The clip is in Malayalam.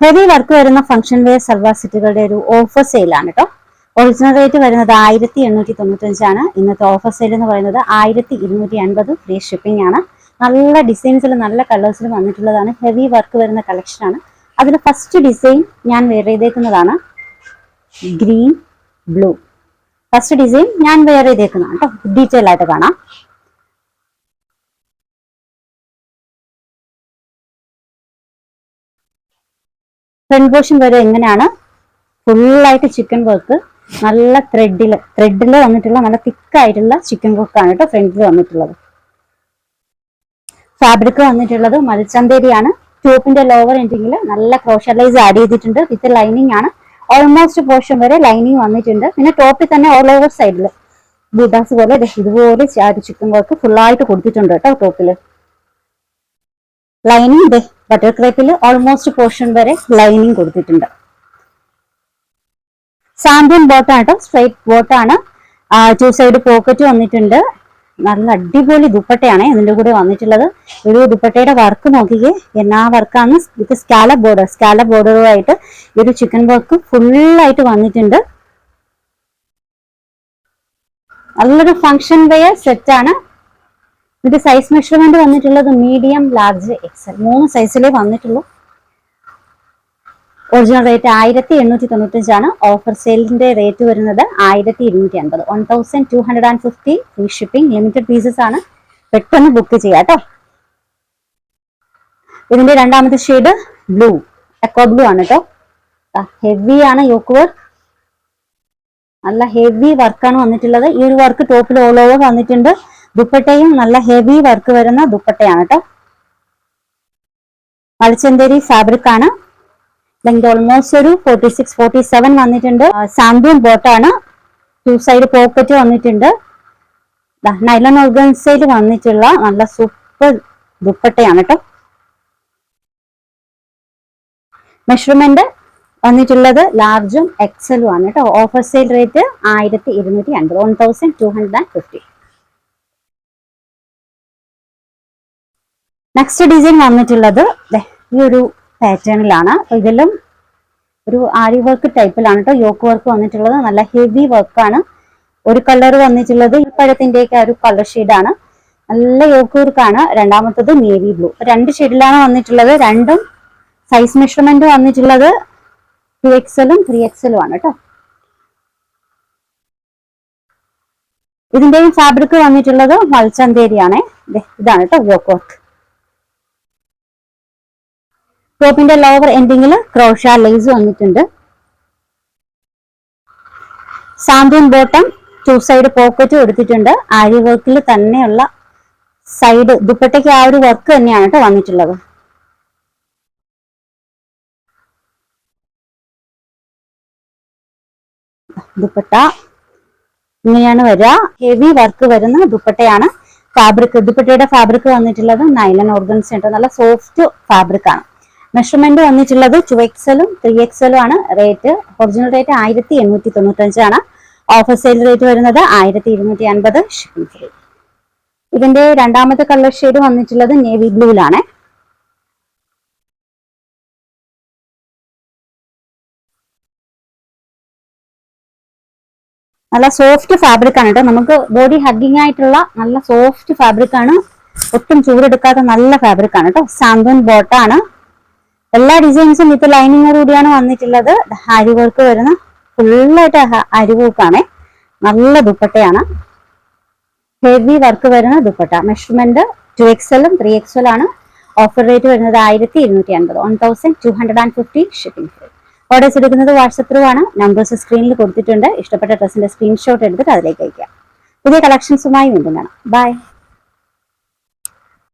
ഹെവി വർക്ക് വരുന്ന ഫംഗ്ഷൻ വെയർ സൽവാർ സെറ്റുകളുടെ ഒരു ഓഫർ സെയിലാണ് കേട്ടോ. ഒറിജിനൽ റേറ്റ് വരുന്നത് 1895 ഇന്നത്തെ ഓഫർ സെയിൽ എന്ന് പറയുന്നത് 1250. ഫ്രീ ഷിപ്പിംഗ് ആണ്. നല്ല ഡിസൈൻസിലും നല്ല കളേഴ്സിലും വന്നിട്ടുള്ളതാണ്. ഹെവി വർക്ക് വരുന്ന കളക്ഷൻ ആണ്. അതിൽ ഫസ്റ്റ് ഡിസൈൻ ഞാൻ വെയർ ചെയ്തേക്കുന്നതാണ് ഗ്രീൻ ബ്ലൂ. ഫസ്റ്റ് ഡിസൈൻ ഞാൻ വെയർ ചെയ്തേക്കുന്നതാണ് കേട്ടോ. ഡീറ്റെയിൽ ആയിട്ട് കാണാം. ഫ്രണ്ട് പോർഷൻ വരെ എങ്ങനെയാണ് ഫുള്ളായിട്ട് ചിക്കൻ വർക്ക്, നല്ല ത്രെഡില് വന്നിട്ടുള്ള നല്ല തിക്കായിട്ടുള്ള ചിക്കൻ വർക്കാണ് കേട്ടോ ഫ്രണ്ടിൽ വന്നിട്ടുള്ളത്. ഫാബ്രിക് വന്നിട്ടുള്ളത് മൽച്ചന്തേരിയാണ്. ടോപ്പിന്റെ ലോവർ എൻഡിങ്ങിൽ നല്ല ക്രോഷലൈസ് ആഡ് ചെയ്തിട്ടുണ്ട്. വിത്ത് ലൈനിങ് ആണ്. ഓൾമോസ്റ്റ് പോർഷൻ വരെ ലൈനിങ് വന്നിട്ടുണ്ട്. പിന്നെ ടോപ്പിൽ തന്നെ ഓൾ ഓവർ സൈഡിൽ ബൂട്ടാസ് പോലെ ഇതുപോലെ ചിക്കൻ വർക്ക് ഫുള്ളായിട്ട് കൊടുത്തിട്ടുണ്ട് കേട്ടോ. ടോപ്പില് ലൈനിങ് ബട്ടർ ക്രേപ്പിൽ ഓൾമോസ്റ്റ് പോർഷൻ വരെ ലൈനിങ് കൊടുത്തിട്ടുണ്ട്. സാമ്പിൾ ബോട്ടാണ് കേട്ടോ. സ്ട്രൈറ്റ് ബോട്ടാണ്. 2 സൈഡ് പോക്കറ്റ് വന്നിട്ടുണ്ട്. നല്ല അടിപൊളി ദുപ്പട്ടയാണ് ഇതിന്റെ കൂടെ വന്നിട്ടുള്ളത്. ഒരു ദുപ്പട്ടയുടെ വർക്ക് നോക്കിക്കേ, എന്നാ വർക്കാണ്. ഇത് സ്കാലപ്പ് ബോർഡറുമായിട്ട് ഒരു ചിക്കൻ വർക്ക് ഫുള്ളായിട്ട് വന്നിട്ടുണ്ട്. നല്ലൊരു ഫംഗ്ഷൻ വെയർ സെറ്റ് ആണ്. ഇത് സൈസ് മെഷർമെന്റ് വന്നിട്ടുള്ളത് മീഡിയം, ലാർജ്, എക്സൽ 3 സൈസിലേ വന്നിട്ടുള്ളൂ. Original rate 1895. ഓഫർ സെയിലിന്റെ റേറ്റ് വരുന്നത് 1250. 1250. Free shipping. ലിമിറ്റഡ് പീസസ് ആണ്. പെട്ടെന്ന് ബുക്ക് ചെയ്യാം കേട്ടോ. ഇതിന്റെ രണ്ടാമത്തെ ഷെയ്ഡ് ബ്ലൂ, എക്കോ ബ്ലൂ ആണ് കേട്ടോ. ഹെവി ആണ് യോക്ക് വർക്ക്. നല്ല ഹെവി വർക്കാണ് വന്നിട്ടുള്ളത്. ഈ ഒരു വർക്ക് ടോപ്പിൽ ഓൾ ഓവർ വന്നിട്ടുണ്ട്. ദുപ്പട്ടയും നല്ല ഹെവി വർക്ക് വരുന്ന ദുപ്പട്ടയാണ് കേട്ടോ. മൽച്ചന്തേരി ഫാബ്രിക് ആണ്. ലെങ്ത് ഓൾമോസ്റ്റ് ഒരു 46-47 വന്നിട്ടുണ്ട്. സാമ്പിൾ ബോട്ടാണ്. 2 സൈഡ് പോക്കറ്റ് വന്നിട്ടുണ്ട്. നൈലൺ ഓർഗൻസയിൽ വന്നിട്ടുള്ള നല്ല സൂപ്പർ ദുപ്പട്ടയാണ് കേട്ടോ. മെഷർമെന്റ് വന്നിട്ടുള്ളത് ലാർജും എക്സലും ആണ് കേട്ടോ. Offer sale rate 1250. 1250. Next design വന്നിട്ടുള്ളത് ഈ ഒരു പാറ്റേണിലാണ്. ഇതിലും ഒരു ആരി വർക്ക് ടൈപ്പിലാണ് കേട്ടോ യോക്ക് വർക്ക് വന്നിട്ടുള്ളത്. നല്ല ഹെവി വർക്കാണ്. ഒരു കളർ വന്നിട്ടുള്ളത് ഈ പഴത്തിന്റെയൊക്കെ ഒരു കളർ ഷെയ്ഡാണ്. നല്ല യോക്ക് വർക്കാണ്. രണ്ടാമത്തത് നേവി ബ്ലൂ. 2 ഷെയ്ഡിലാണ് വന്നിട്ടുള്ളത്. രണ്ടും സൈസ് മെഷർമെന്റ് വന്നിട്ടുള്ളത് 2XL-ഉം 3XL-ഉം ആണ് കേട്ടോ. ഇതിന്റെയും ഫാബ്രിക് വന്നിട്ടുള്ളത് മൽച്ചന്തേരിയാണ്. ഇതാണ് കേട്ടോ യോക്ക് വർക്ക്. ടോപ്പിന്റെ ലോവർ എൻഡിങ്ങിൽ ക്രോഷ ലേസ് വന്നിട്ടുണ്ട്. സാമ്പിൾ ബോട്ടം 2 സൈഡ് പോക്കറ്റ് കൊടുത്തിട്ടുണ്ട്. ആരി വർക്കിൽ തന്നെയുള്ള സൈഡ് ദുപ്പട്ടയ്ക്ക് ആ ഒരു വർക്ക് തന്നെയാണ് കേട്ടോ വന്നിട്ടുള്ളത്. ദുപ്പട്ട ഇങ്ങനെയാണ് വരിക. ഹെവി വർക്ക് വരുന്ന ദുപ്പട്ടയാണ്. ദുപ്പട്ടയുടെ ഫാബ്രിക് വന്നിട്ടുള്ളത് നൈലൺ ഓർഗൻസ ഉണ്ട്. നല്ല സോഫ്റ്റ് ഫാബ്രിക് ആണ്. മെഷർമെന്റ് വന്നിട്ടുള്ളത് 2XL-ഉം 3XL-ഉം ആണ്. Rate original rate 1895. Offer sale rate വരുന്നത് 1250. Shipping free. ഇതിന്റെ രണ്ടാമത്തെ കളർ ഷെയ്ഡ് വന്നിട്ടുള്ളത് നേവി ബ്ലൂയിലാണ്. നല്ല സോഫ്റ്റ് ഫാബ്രിക് ആണ് കേട്ടോ. നമുക്ക് ബോഡി ഹഗ്ഗിങ് ആയിട്ടുള്ള നല്ല സോഫ്റ്റ് ഫാബ്രിക് ആണ്. ഒട്ടും ചൂടെടുക്കാത്ത നല്ല ഫാബ്രിക് ആണ് കേട്ടോ. സാന്തൂൻ ബോട്ടാണ്. എല്ലാ ഡിസൈൻസും വിത്ത് ലൈനിങ്ങോടുകൂടിയാണ് വന്നിട്ടുള്ളത്. അരി വർക്ക് വരുന്ന ഫുള്ളായിട്ട് അരി വർക്കാണ്. നല്ല ദുപ്പട്ടയാണ്. ഹെവി വർക്ക് വരുന്ന ദുപ്പട്ട. മെഷർമെന്റ് 2XL-ഉം 3XL-ഉം ആണ്. ഓഫർ റേറ്റ് വരുന്നത് 1250. 1250. Shipping free. ഓർഡേഴ്സ് എടുക്കുന്നത് വാട്സപ്പ് ത്രൂ ആണ്. നമ്പേഴ്സ് സ്ക്രീനിൽ കൊടുത്തിട്ടുണ്ട്. ഇഷ്ടപ്പെട്ട ഡ്രസ്സിന്റെ സ്ക്രീൻഷോട്ട് എടുത്തിട്ട് അതിലേക്ക് അയക്കാം. പുതിയ കളക്ഷൻസുമായി വീണ്ടും കാണാം. ബൈ.